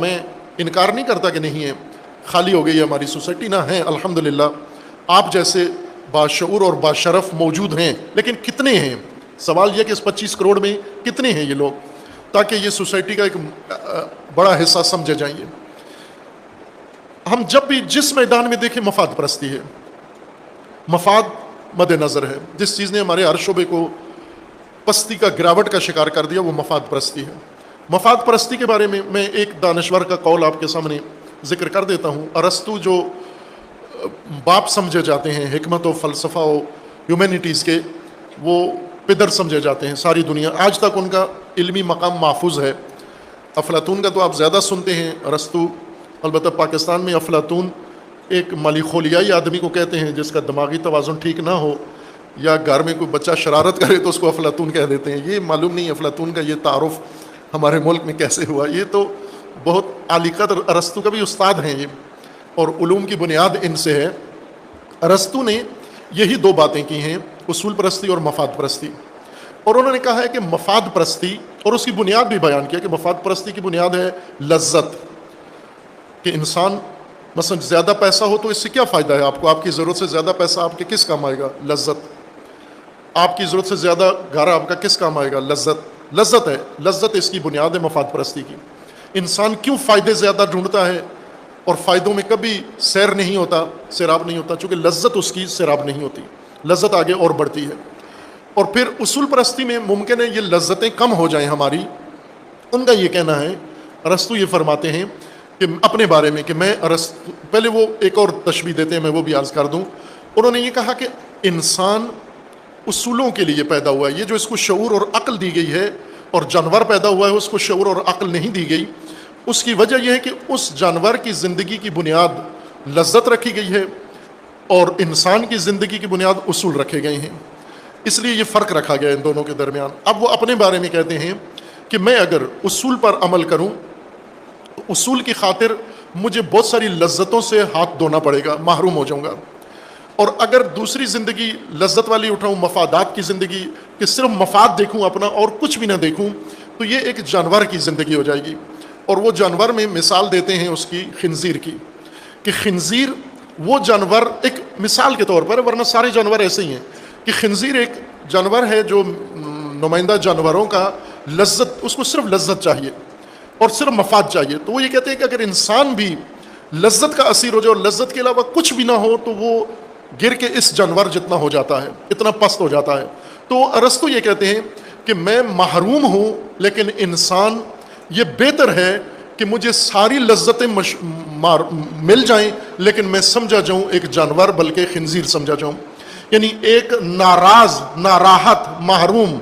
میں انکار نہیں کرتا کہ نہیں ہے، خالی ہو گئی ہے ہماری سوسائٹی، نہ ہے الحمدللہ آپ جیسے باشعور اور باشرف موجود ہیں، لیکن کتنے ہیں؟ سوال یہ کہ اس 25 کروڑ میں کتنے ہیں یہ لوگ، تاکہ یہ سوسائٹی کا ایک بڑا حصہ سمجھے جائیں گے۔ ہم جب بھی جس میدان میں دیکھیں مفاد پرستی ہے، مفاد مد نظر ہے۔ جس چیز نے ہمارے ہر شعبے کو پستی کا، گراوٹ کا شکار کر دیا، وہ مفاد پرستی ہے۔ مفاد پرستی کے بارے میں میں ایک دانشور کا قول آپ کے سامنے ذکر کر دیتا ہوں۔ ارسطو جو باپ سمجھے جاتے ہیں حکمت و فلسفہ و ہیومینٹیز کے، وہ پدر سمجھے جاتے ہیں ساری دنیا، آج تک ان کا علمی مقام محفوظ ہے۔ افلاطون کا تو آپ زیادہ سنتے ہیں، ارسطو البتہ پاکستان میں افلاطون ایک مالیخولیائی آدمی کو کہتے ہیں جس کا دماغی توازن ٹھیک نہ ہو، یا گھر میں کوئی بچہ شرارت کرے تو اس کو افلاطون کہہ دیتے ہیں۔ یہ معلوم نہیں افلاطون کا یہ تعارف ہمارے ملک میں کیسے ہوا، یہ تو بہت اعلی قدر ارسطو کا بھی استاد ہیں یہ، اور علوم کی بنیاد ان سے ہے۔ ارسطو نے یہی دو باتیں کی ہیں، اصول پرستی اور مفاد پرستی، اور انہوں نے کہا ہے کہ مفاد پرستی، اور اس کی بنیاد بھی بیان کیا کہ مفاد پرستی کی بنیاد ہے لذت، کہ انسان مثلا زیادہ پیسہ ہو تو اس سے کیا فائدہ ہے آپ کو، آپ کی ضرورت سے زیادہ پیسہ آپ کے کس کام آئے گا؟ لذت۔ آپ کی ضرورت سے زیادہ گھر آپ کا کس کام آئے گا؟ لذت۔ لذت ہے، لذت اس کی بنیاد ہے مفاد پرستی کی۔ انسان کیوں فائدے زیادہ ڈھونڈتا ہے اور فائدوں میں کبھی سیر نہیں ہوتا، سیراب نہیں ہوتا؟ چونکہ لذت اس کی سیراب نہیں ہوتی، لذت آگے اور بڑھتی ہے۔ اور پھر اصول پرستی میں ممکن ہے یہ لذتیں کم ہو جائیں ہماری۔ ان کا یہ کہنا ہے، ارسطو یہ فرماتے ہیں کہ اپنے بارے میں کہ میں پہلے وہ ایک اور تشبیہ دیتے ہیں، میں وہ بھی عرض کر دوں۔ انہوں نے یہ کہا کہ انسان اصولوں کے لیے پیدا ہوا ہے، یہ جو اس کو شعور اور عقل دی گئی ہے، اور جانور پیدا ہوا ہے اس کو شعور اور عقل نہیں دی گئی۔ اس کی وجہ یہ ہے کہ اس جانور کی زندگی کی بنیاد لذت رکھی گئی ہے، اور انسان کی زندگی کی بنیاد اصول رکھے گئے ہیں، اس لیے یہ فرق رکھا گیا ان دونوں کے درمیان۔ اب وہ اپنے بارے میں کہتے ہیں کہ میں اگر اصول پر عمل کروں تو اصول کی خاطر مجھے بہت ساری لذتوں سے ہاتھ دھونا پڑے گا، محروم ہو جاؤں گا، اور اگر دوسری زندگی لذت والی اٹھاؤں، مفادات کی زندگی، کہ صرف مفاد دیکھوں اپنا اور کچھ بھی نہ دیکھوں، تو یہ ایک جانور کی زندگی ہو جائے گی۔ اور وہ جانور میں مثال دیتے ہیں اس کی خنزیر کی، کہ خنزیر وہ جانور ایک مثال کے طور پر، ورنہ سارے جانور ایسے ہی ہیں، کہ خنزیر ایک جانور ہے جو نمائندہ جانوروں کا لذت، اس کو صرف لذت چاہیے اور صرف مفاد چاہیے۔ تو وہ یہ کہتے ہیں کہ اگر انسان بھی لذت کا اسیر ہو جائے اور لذت کے علاوہ کچھ بھی نہ ہو تو وہ گر کے اس جانور جتنا ہو جاتا ہے، اتنا پست ہو جاتا ہے۔ تو ارسطو یہ کہتے ہیں کہ میں محروم ہوں، لیکن انسان یہ بہتر ہے کہ مجھے ساری لذتیں مل جائیں لیکن میں سمجھا جاؤں ایک جانور، بلکہ خنزیر سمجھا جاؤں۔ یعنی ایک ناراض، ناراحت، محروم،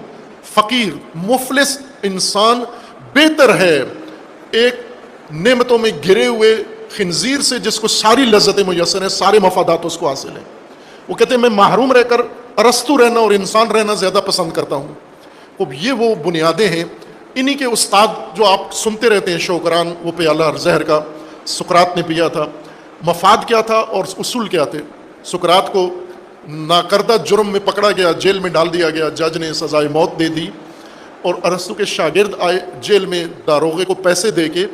فقیر، مفلس انسان بہتر ہے ایک نعمتوں میں گرے ہوئے خنزیر سے جس کو ساری لذتیں میسر ہیں، سارے مفادات اس کو حاصل ہیں۔ وہ کہتے ہیں میں محروم رہ کر ارسطو رہنا اور انسان رہنا زیادہ پسند کرتا ہوں۔ اب یہ وہ بنیادیں ہیں، انہی کے استاد جو آپ سنتے رہتے ہیں، شوکران، وہ پیالہ زہر کا سقراط نے پیا تھا، مفاد کیا تھا اور اصول کیا تھے۔ سقراط کو ناکردہ جرم میں پکڑا گیا، جیل میں ڈال دیا گیا، جج نے سزائے موت دے دی، اور ارسطو کے شاگرد آئے جیل میں داروغے کو پیسے دے کے،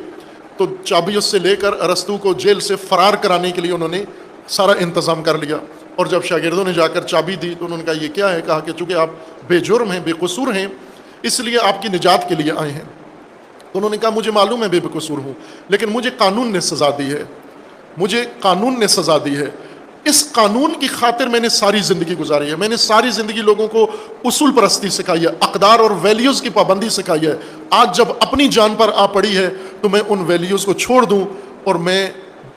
تو چابی اس سے لے کر ارسطو کو جیل سے فرار کرانے کے لیے انہوں نے سارا انتظام کر لیا۔ اور جب شاگردوں نے جا کر چابی دی تو انہوں نے کہا یہ کیا ہے؟ کہا کہ چونکہ آپ بے جرم ہیں، بے قصور ہیں، اس لیے آپ کی نجات کے لیے آئے ہیں۔ تو انہوں نے کہا مجھے معلوم ہے بے قصور ہوں، لیکن مجھے قانون نے سزا دی ہے، مجھے قانون نے سزا دی ہے، اس قانون کی خاطر میں نے ساری زندگی گزاری ہے، میں نے ساری زندگی لوگوں کو اصول پرستی سکھائی ہے، اقدار اور ویلیوز کی پابندی سکھائی ہے۔ آج جب اپنی جان پر آ پڑی ہے تو میں ان ویلیوز کو چھوڑ دوں اور میں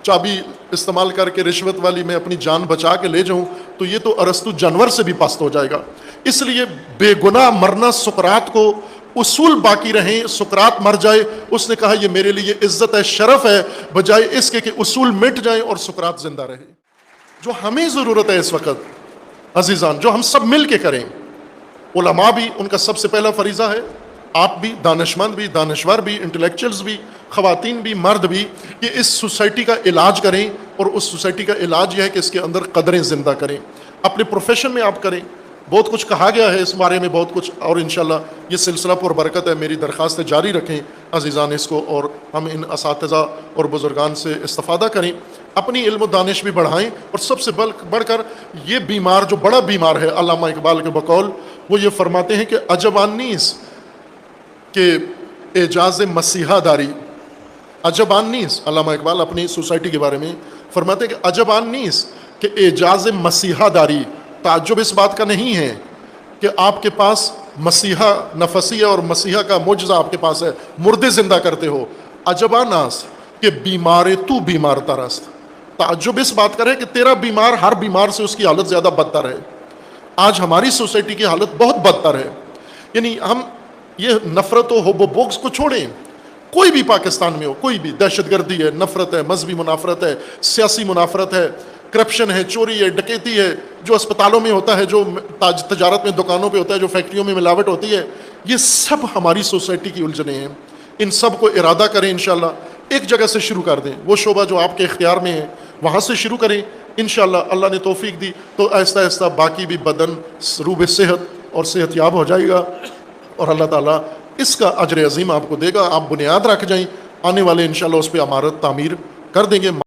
چابی استعمال کر کے رشوت والی میں اپنی جان بچا کے لے جاؤں، تو یہ تو ارسطو جانور سے بھی پست ہو جائے گا۔ اس لیے بے گناہ مرنا سقراط کو، اصول باقی رہیں، سقراط مر جائے، اس نے کہا یہ میرے لیے عزت ہے، شرف ہے، بجائے اس کے کہ اصول مٹ جائیں اور سقراط زندہ رہے۔ جو ہمیں ضرورت ہے اس وقت عزیزان، جو ہم سب مل کے کریں، علماء بھی ان کا سب سے پہلا فریضہ ہے، آپ بھی، دانشمند بھی، دانشور بھی، انٹلیکچوئلز بھی، خواتین بھی، مرد بھی، کہ اس سوسائٹی کا علاج کریں، اور اس سوسائٹی کا علاج یہ ہے کہ اس کے اندر قدریں زندہ کریں۔ اپنے پروفیشن میں آپ کریں، بہت کچھ کہا گیا ہے اس بارے میں، بہت کچھ، اور انشاءاللہ یہ سلسلہ پر برکت ہے۔ میری درخواست ہے جاری رکھیں عزیزان اس کو، اور ہم ان اساتذہ اور بزرگان سے استفادہ کریں، اپنی علم و دانش بھی بڑھائیں، اور سب سے بڑھ کر یہ بیمار جو بڑا بیمار ہے، علامہ اقبال کے بقول وہ یہ فرماتے ہیں کہ عجبان نیز کہ اعجاز مسیحا داری، عجبان نیز، علامہ اقبال اپنی سوسائٹی کے بارے میں فرماتے ہیں کہ عجبان نیز کہ اعجاز مسیحا داری، تعجب اس بات کا نہیں ہے کہ آپ کے پاس مسیحا نفسی ہے اور مسیحا کا معجزہ آپ کے پاس ہے، مردے زندہ کرتے ہو، عجبا ناس کہ بیمار تو بیمار ترست، تعجب اس بات کا ہے کہ تیرا بیمار ہر بیمار سے اس کی حالت زیادہ بدتر ہے۔ آج ہماری سوسائٹی کی حالت بہت بدتر ہے، یعنی ہم یہ نفرت و حب و بغض کو چھوڑیں، کوئی بھی پاکستان میں ہو، کوئی بھی دہشت گردی ہے، نفرت ہے، مذہبی منافرت ہے، سیاسی منافرت ہے، کرپشن ہے، چوری ہے، ڈکیتی ہے، جو اسپتالوں میں ہوتا ہے، جو تجارت میں دکانوں پہ ہوتا ہے، جو فیکٹریوں میں ملاوٹ ہوتی ہے، یہ سب ہماری سوسائٹی کی الجھنیں ہیں۔ ان سب کو ارادہ کریں، انشاءاللہ ایک جگہ سے شروع کر دیں، وہ شعبہ جو آپ کے اختیار میں ہے وہاں سے شروع کریں، انشاءاللہ اللہ نے توفیق دی تو آہستہ آہستہ باقی بھی بدن روب صحت اور صحت یاب ہو جائے گا، اور اللہ تعالیٰ اس کا اجر عظیم آپ کو دے گا۔ آپ بنیاد رکھ جائیں، آنے والے انشاءاللہ اس پہ عمارت تعمیر کر دیں گے۔